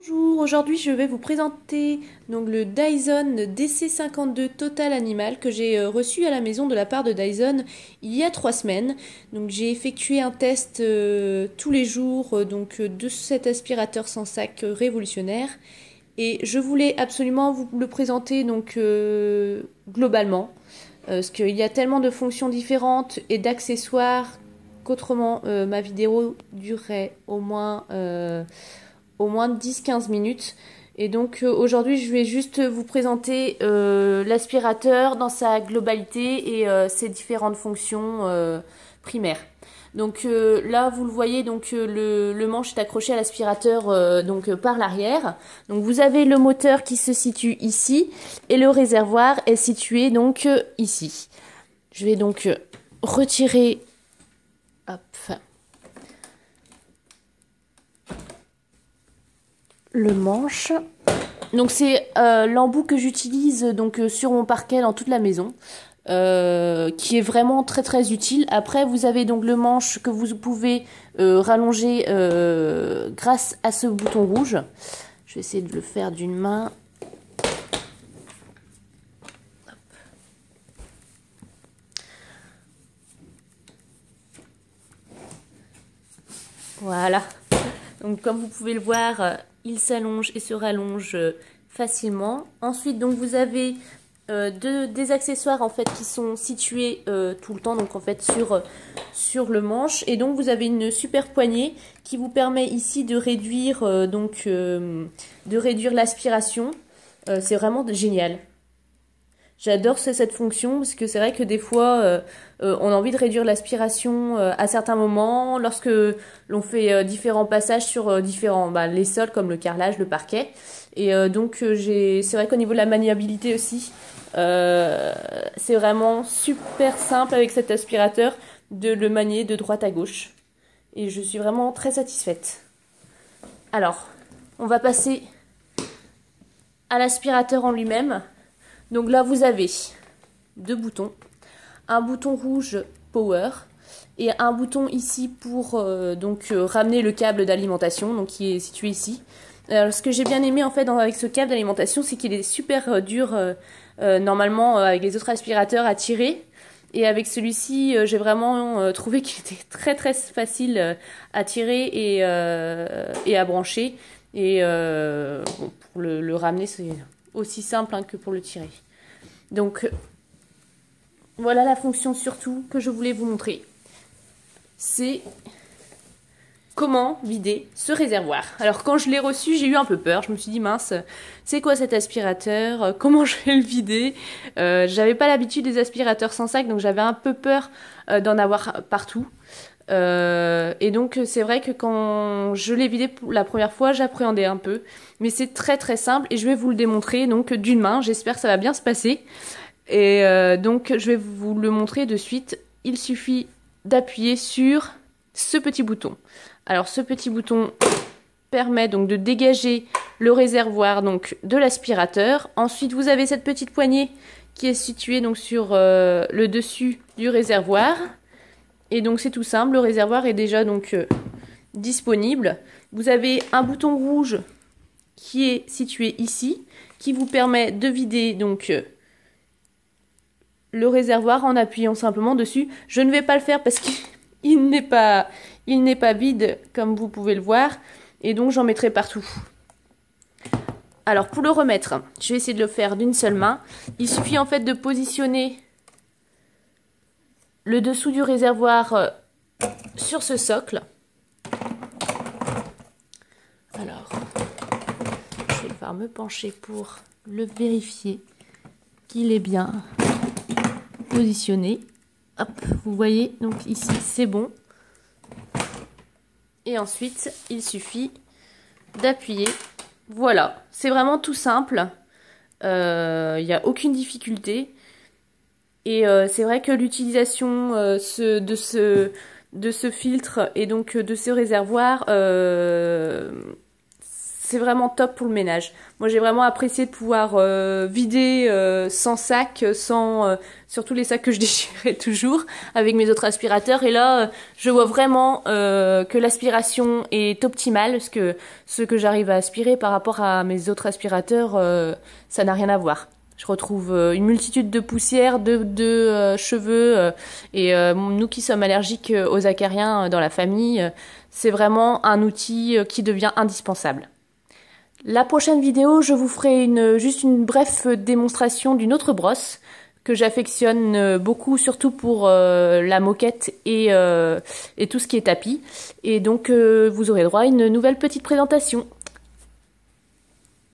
Bonjour, aujourd'hui je vais vous présenter donc le Dyson DC52 Total Animal que j'ai reçu à la maison de la part de Dyson il y a 3 semaines. Donc j'ai effectué un test tous les jours de cet aspirateur sans sac révolutionnaire et je voulais absolument vous le présenter globalement parce qu'il y a tellement de fonctions différentes et d'accessoires qu'autrement ma vidéo durerait au moins 10-15 minutes. Et donc aujourd'hui je vais juste vous présenter l'aspirateur dans sa globalité et ses différentes fonctions primaires. Donc là vous le voyez, le manche est accroché à l'aspirateur par l'arrière. Donc vous avez le moteur qui se situe ici et le réservoir est situé ici. Je vais donc retirer, hop, le manche. Donc c'est l'embout que j'utilise sur mon parquet dans toute la maison, qui est vraiment très très utile. Après vous avez donc le manche que vous pouvez rallonger grâce à ce bouton rouge. Je vais essayer de le faire d'une main. Hop. Voilà. Donc comme vous pouvez le voir, il s'allonge et se rallonge facilement. Ensuite, donc vous avez des accessoires en fait qui sont situés tout le temps sur le manche, et donc vous avez une super poignée qui vous permet ici de réduire l'aspiration. C'est vraiment génial. J'adore cette fonction parce que c'est vrai que des fois on a envie de réduire l'aspiration à certains moments lorsque l'on fait différents passages sur les sols comme le carrelage, le parquet. Et c'est vrai qu'au niveau de la maniabilité aussi, c'est vraiment super simple avec cet aspirateur de le manier de droite à gauche. Et je suis vraiment très satisfaite. Alors, on va passer à l'aspirateur en lui-même. Donc là, vous avez deux boutons. Un bouton rouge Power et un bouton ici pour ramener le câble d'alimentation, qui est situé ici. Alors, ce que j'ai bien aimé en fait avec ce câble d'alimentation, c'est qu'il est super dur normalement avec les autres aspirateurs à tirer. Et avec celui-ci, j'ai vraiment trouvé qu'il était très très facile à tirer et à brancher. Et pour le ramener, c'est aussi simple que pour le tirer. Donc voilà la fonction surtout que je voulais vous montrer. C'est comment vider ce réservoir. Alors quand je l'ai reçu, j'ai eu un peu peur. Je me suis dit mince, c'est quoi cet aspirateur? Comment je vais le vider? J'avais pas l'habitude des aspirateurs sans sac, donc j'avais un peu peur d'en avoir partout. Et donc c'est vrai que quand je l'ai vidé pour la première fois, j'appréhendais un peu, mais c'est très très simple et je vais vous le démontrer d'une main. J'espère que ça va bien se passer. Et je vais vous le montrer de suite. Il suffit d'appuyer sur ce petit bouton. Alors ce petit bouton permet donc de dégager le réservoir de l'aspirateur. Ensuite vous avez cette petite poignée qui est située sur le dessus du réservoir. Et donc c'est tout simple, le réservoir est déjà disponible. Vous avez un bouton rouge qui est situé ici, qui vous permet de vider le réservoir en appuyant simplement dessus. Je ne vais pas le faire parce qu'il n'est pas vide comme vous pouvez le voir, et donc j'en mettrai partout. Alors pour le remettre, je vais essayer de le faire d'une seule main. Il suffit en fait de positionner le dessous du réservoir sur ce socle. Alors, je vais devoir me pencher pour le vérifier qu'il est bien positionné. Hop, vous voyez, donc ici c'est bon. Et ensuite, il suffit d'appuyer. Voilà, c'est vraiment tout simple. Il n'y a aucune difficulté. Et c'est vrai que l'utilisation de ce filtre et de ce réservoir, c'est vraiment top pour le ménage. Moi j'ai vraiment apprécié de pouvoir vider sans sac, sans surtout les sacs que je déchirais toujours avec mes autres aspirateurs. Et là je vois vraiment que l'aspiration est optimale, parce que ce que j'arrive à aspirer par rapport à mes autres aspirateurs, ça n'a rien à voir. Je retrouve une multitude de poussières, de cheveux, et nous qui sommes allergiques aux acariens dans la famille, c'est vraiment un outil qui devient indispensable. La prochaine vidéo, je vous ferai juste une brève démonstration d'une autre brosse que j'affectionne beaucoup, surtout pour la moquette et tout ce qui est tapis. Et donc vous aurez droit à une nouvelle petite présentation.